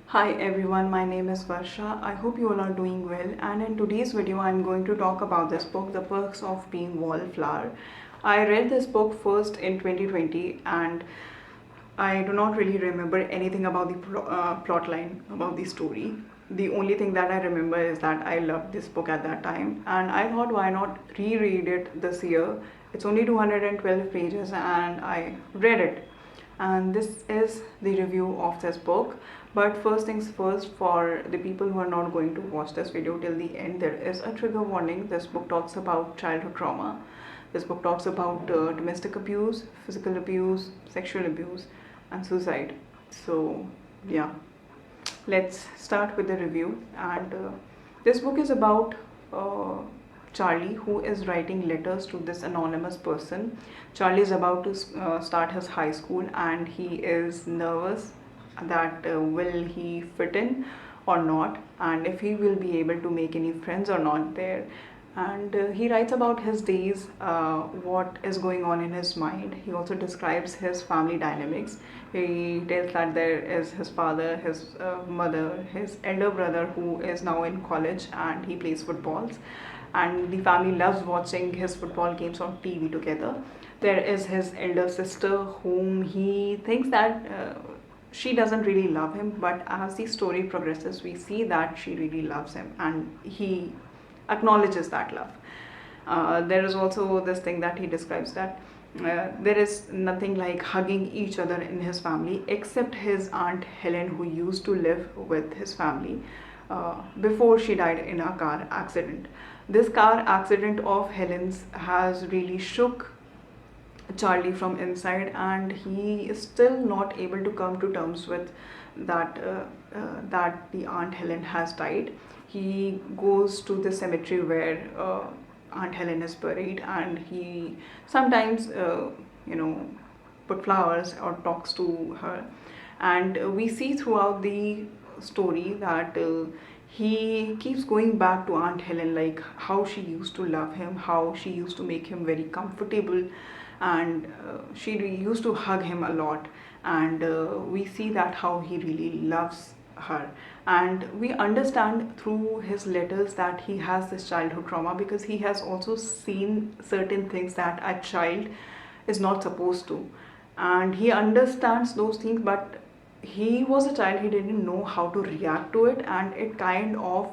Hi everyone, my name is Varsha. I hope you all are doing well, and in today's video I'm going to talk about this book, The Perks of Being Wallflower. I read this book first in 2020 and I do not really remember anything about the plot line, about the story. The only thing that I remember is that I loved this book at that time, and I thought why not reread it this year. It's only 212 pages and I read it, and this is the review of this book. But first things first, for the people who are not going to watch this video till the end, there is a trigger warning. This book talks about childhood trauma. This book talks about domestic abuse, physical abuse, sexual abuse, and suicide. So yeah, let's start with the review. And this book is about uh, Charlie, who is writing letters to this anonymous person. Charlie is about to start his high school and he is nervous that will he fit in or not, and if he will be able to make any friends or not there. And he writes about his days, what is going on in his mind. He also describes his family dynamics. He tells that there is his father, his mother, his elder brother who is now in college and he plays footballs, and the family loves watching his football games on TV together. There is his elder sister whom he thinks that she doesn't really love him, but as the story progresses we see that she really loves him and he acknowledges that love. There is also this thing that he describes, that there is nothing like hugging each other in his family except his aunt Helen, who used to live with his family before she died in a car accident. This car accident of Helen's has really shook Charlie from inside, and he is still not able to come to terms with that the Aunt Helen has died. He goes to the cemetery where Aunt Helen is buried, and he sometimes put flowers or talks to her. And we see throughout the story that he keeps going back to Aunt Helen, like how she used to love him, how she used to make him very comfortable, and she used to hug him a lot. And we see that how he really loves her, and we understand through his letters that he has this childhood trauma because he has also seen certain things that a child is not supposed to, and he understands those things, but he was a child, he didn't know how to react to it, and it kind of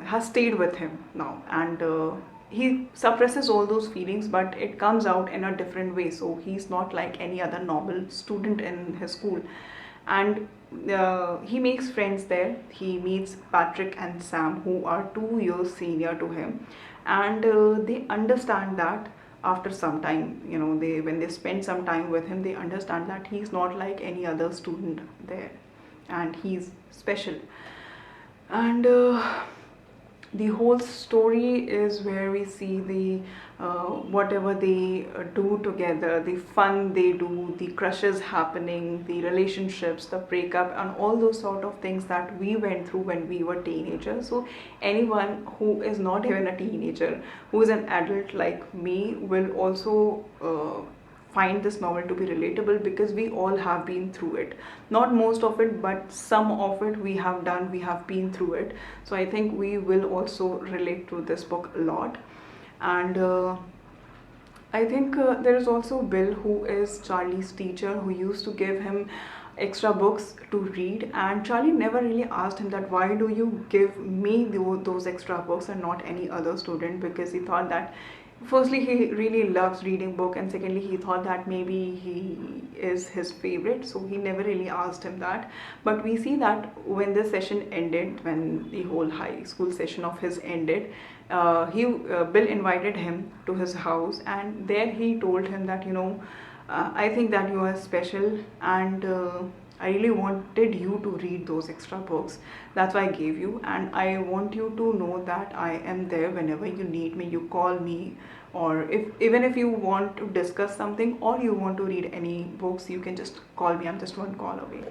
has stayed with him now. And he suppresses all those feelings, but it comes out in a different way, so he's not like any other normal student in his school. And he makes friends there. He meets Patrick and Sam, who are 2 years senior to him, and they understand that after some time, they when they spend some time with him, they understand that he's not like any other student there, and he's special. And the whole story is where we see the whatever they do together, the fun they do, the crushes happening, the relationships, the breakup, and all those sort of things that we went through when we were teenagers. So anyone who is not even a teenager, who is an adult like me, will also find this novel to be relatable because we all have been through it. Not most of it, but some of it we have done, we have been through it. So I think we will also relate to this book a lot. And I think there is also Bill, who is Charlie's teacher, who used to give him extra books to read, and Charlie never really asked him that why do you give me those extra books and not any other student, because he thought that firstly he really loves reading book, and secondly he thought that maybe he is his favorite, so he never really asked him that. But we see that when the session ended, when the whole high school session of his ended, he Bill invited him to his house, and there he told him that I think that you are special, and I really wanted you to read those extra books. That's why I gave you, and I want you to know that I am there whenever you need me. You call me, or if even if you want to discuss something or you want to read any books, you can just call me. I'm just one call away.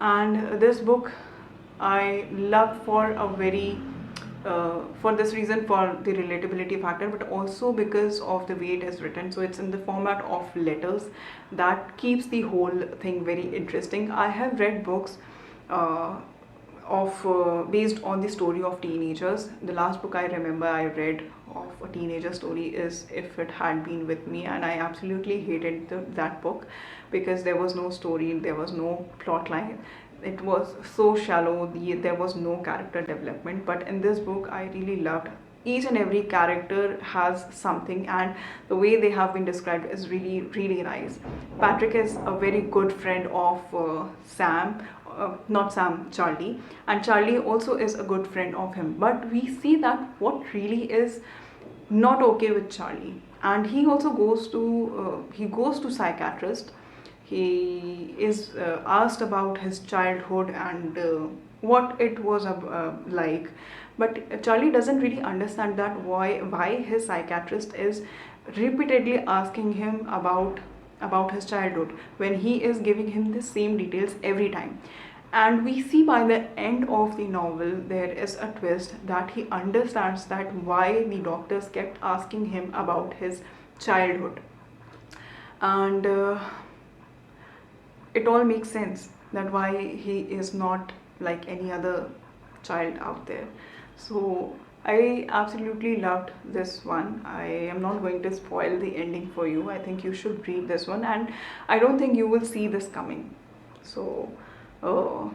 And this book I love for a very for this reason, for the relatability factor, but also because of the way it is written. So it's in the format of letters that keeps the whole thing very interesting. I have read books uh, based on the story of teenagers. The last book I remember I read of a teenager story is If It Had Been With Me, and I absolutely hated that book because there was no story, there was no plot line. It was so shallow, there was no character development. But in this book, I really loved each and every character has something, and the way they have been described is really, really nice. Patrick is a very good friend of Sam, not Sam, Charlie, and Charlie also is a good friend of him. But we see that what really is not okay with Charlie, and he also goes to psychiatrist. He is asked about his childhood and what it was like, but Charlie doesn't really understand that why his psychiatrist is repeatedly asking him about his childhood when he is giving him the same details every time. And we see by the end of the novel there is a twist that he understands that why the doctors kept asking him about his childhood. And it all makes sense that why he is not like any other child out there. So I absolutely loved this one. I am not going to spoil the ending for you. I think you should read this one, and I don't think you will see this coming. So uh,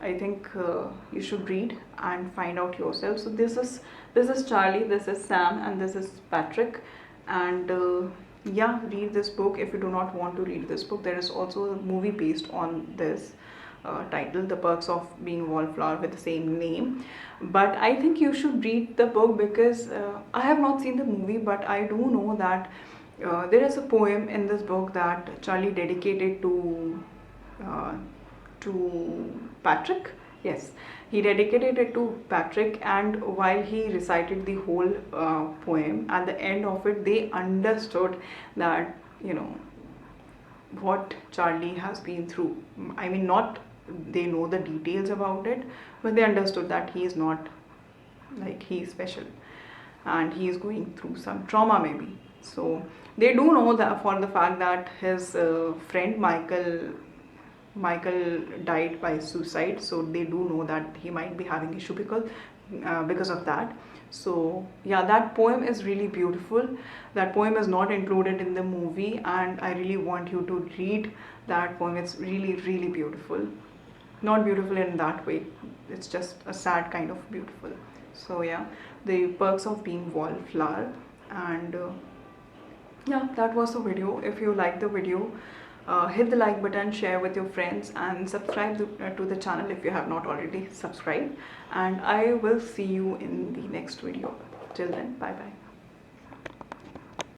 I think you should read and find out yourself. So this is Charlie, this is Sam, and this is Patrick. And yeah, read this book. If you do not want to read this book, there is also a movie based on this title, The Perks of Being a Wallflower, with the same name. But I think you should read the book because I have not seen the movie, but I do know that there is a poem in this book that Charlie dedicated uh, to Patrick. Yes, he dedicated it to Patrick, and while he recited the whole poem, at the end of it, they understood that, what Charlie has been through. I mean, not they know the details about it, but they understood that he is not like he's special and he is going through some trauma maybe. So they do know that for the fact that his friend Michael died by suicide, so they do know that he might be having issue because of that. So yeah, that poem is really beautiful. That poem is not included in the movie, and I really want you to read that poem. It's really, really beautiful. Not beautiful in that way. It's just a sad kind of beautiful. So yeah, the perks of being wallflower. And yeah, that was the video. If you like the video, hit the like button, share with your friends, and subscribe to the channel if you have not already subscribed. And I will see you in the next video. Till then, bye bye.